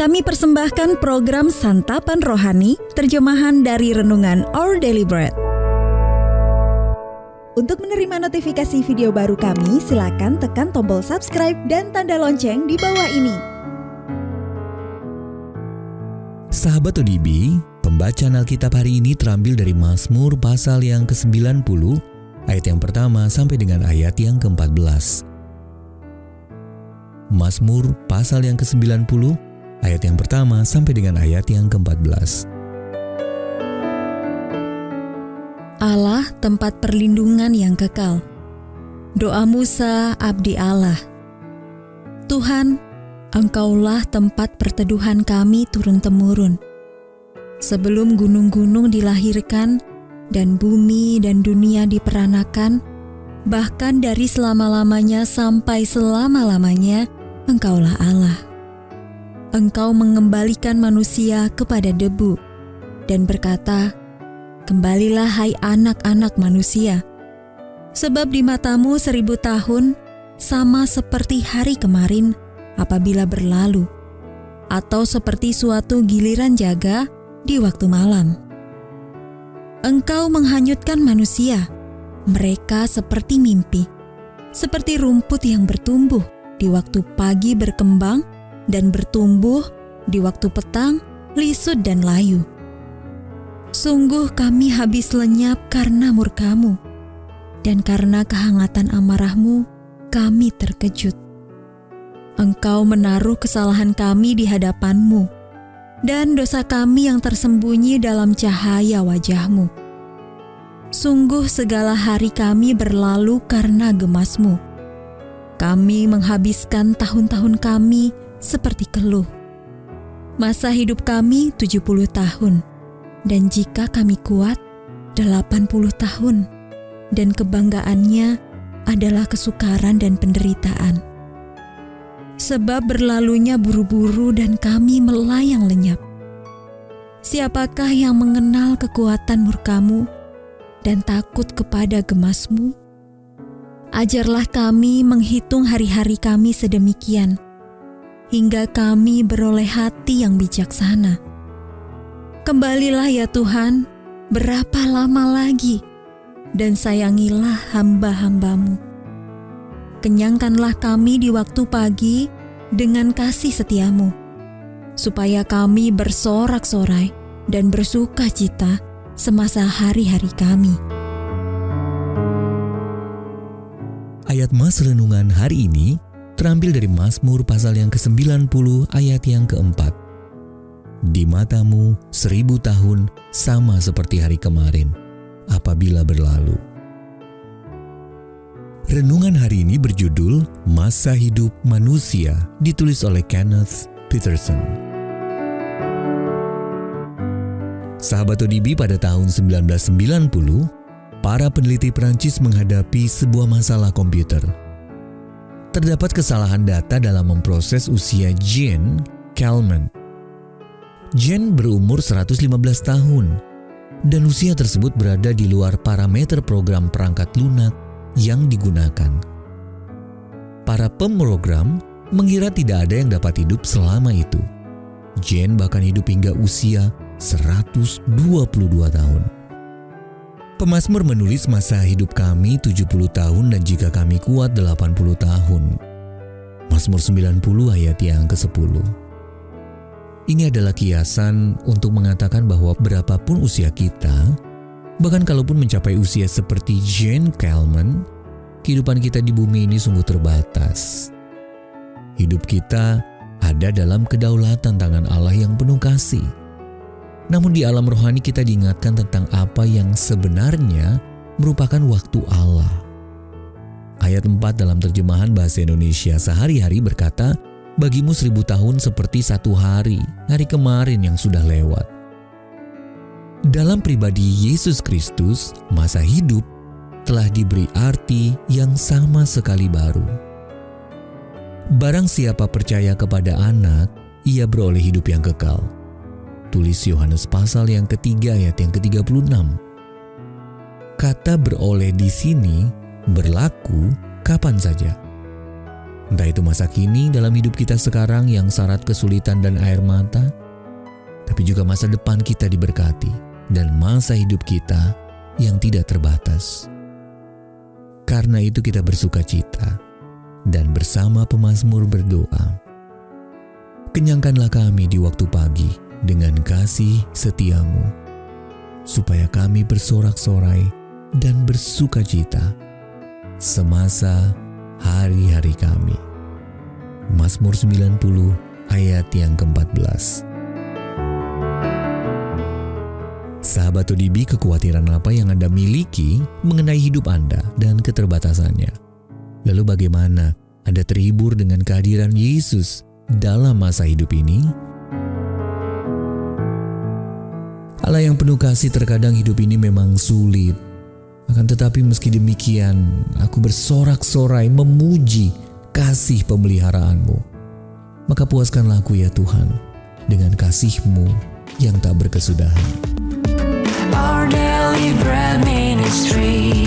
Kami persembahkan program Santapan Rohani, terjemahan dari Renungan Our Daily Bread. Untuk menerima notifikasi video baru kami, silakan tekan tombol subscribe dan tanda lonceng di bawah ini. Sahabat ODB, pembacaan Alkitab hari ini terambil dari Mazmur pasal yang ke-90, ayat yang pertama sampai dengan ayat yang ke-14. Mazmur pasal yang ke-90, ayat yang pertama sampai dengan ayat yang ke-14. Allah tempat perlindungan yang kekal. Doa Musa, abdi Allah. Tuhan, Engkaulah tempat perteduhan kami turun-temurun. Sebelum gunung-gunung dilahirkan dan bumi dan dunia diperanakan, bahkan dari selama-lamanya sampai selama-lamanya, Engkaulah Allah. Engkau mengembalikan manusia kepada debu dan berkata, "Kembalilah hai anak-anak manusia, sebab di matamu 1000 tahun sama seperti hari kemarin apabila berlalu, atau seperti suatu giliran jaga di waktu malam. Engkau menghanyutkan manusia, mereka seperti mimpi, seperti rumput yang bertumbuh di waktu pagi berkembang dan bertumbuh di waktu petang, lisut dan layu. Sungguh kami habis lenyap karena murka-Mu, dan karena kehangatan amarah-Mu kami terkejut. Engkau menaruh kesalahan kami di hadapan-Mu, dan dosa kami yang tersembunyi dalam cahaya wajah-Mu. Sungguh segala hari kami berlalu karena gemas-Mu. Kami menghabiskan tahun-tahun kami seperti keluh. Masa hidup kami 70 tahun, dan jika kami kuat 80 tahun, dan kebanggaannya adalah kesukaran dan penderitaan. Sebab berlalunya buru-buru dan kami melayang lenyap. Siapakah yang mengenal kekuatan murka-Mu dan takut kepada gemas-Mu? Ajarlah kami menghitung hari-hari kami sedemikian, hingga kami beroleh hati yang bijaksana. Kembalilah ya Tuhan, berapa lama lagi, dan sayangilah hamba-hamba-Mu. Kenyangkanlah kami di waktu pagi dengan kasih setia-Mu, supaya kami bersorak-sorai dan bersuka cita semasa hari-hari kami. Ayat Mas Renungan hari ini terambil dari Mazmur pasal yang ke-90 ayat yang ke-4. Di matamu 1000 tahun sama seperti hari kemarin, apabila berlalu. Renungan hari ini berjudul Masa Hidup Manusia, ditulis oleh Kenneth Peterson. Sahabat ODB, pada tahun 1990, para peneliti Perancis menghadapi sebuah masalah komputer. Terdapat kesalahan data dalam memproses usia Jean Calment. Jean berumur 115 tahun, dan usia tersebut berada di luar parameter program perangkat lunak yang digunakan. Para pemrogram mengira tidak ada yang dapat hidup selama itu. Jean bahkan hidup hingga usia 122 tahun. Pemazmur menulis, masa hidup kami 70 tahun dan jika kami kuat 80 tahun. Mazmur 90 ayat yang ke-10. Ini adalah kiasan untuk mengatakan bahwa berapapun usia kita, bahkan kalaupun mencapai usia seperti Jean Calment, kehidupan kita di bumi ini sungguh terbatas. Hidup kita ada dalam kedaulatan tangan Allah yang penuh kasih. Namun di alam rohani kita diingatkan tentang apa yang sebenarnya merupakan waktu Allah. Ayat 4 dalam terjemahan bahasa Indonesia sehari-hari berkata, "Bagimu 1000 tahun seperti satu hari kemarin yang sudah lewat." Dalam pribadi Yesus Kristus, masa hidup telah diberi arti yang sama sekali baru. Barang siapa percaya kepada Anak, ia beroleh hidup yang kekal. Tulis Yohanes pasal yang ketiga ayat yang ke-36. Kata beroleh di sini berlaku kapan saja. Entah itu masa kini dalam hidup kita sekarang yang syarat kesulitan dan air mata, tapi juga masa depan kita diberkati dan masa hidup kita yang tidak terbatas. Karena itu kita bersuka cita dan bersama pemazmur berdoa, kenyangkanlah kami di waktu pagi dengan kasih setiamu, supaya kami bersorak-sorai dan bersuka cita semasa hari-hari kami. Mazmur 90 ayat yang ke-14. Sahabat ODB, kekhawatiran apa yang Anda miliki mengenai hidup Anda dan keterbatasannya? Lalu bagaimana Anda terhibur dengan kehadiran Yesus dalam masa hidup ini? Allah yang penuh kasih, terkadang hidup ini memang sulit. Akan tetapi meski demikian, aku bersorak-sorai memuji kasih pemeliharaanmu. Maka puaskanlah aku ya Tuhan dengan kasih-Mu yang tak berkesudahan. Our Daily Bread Ministry.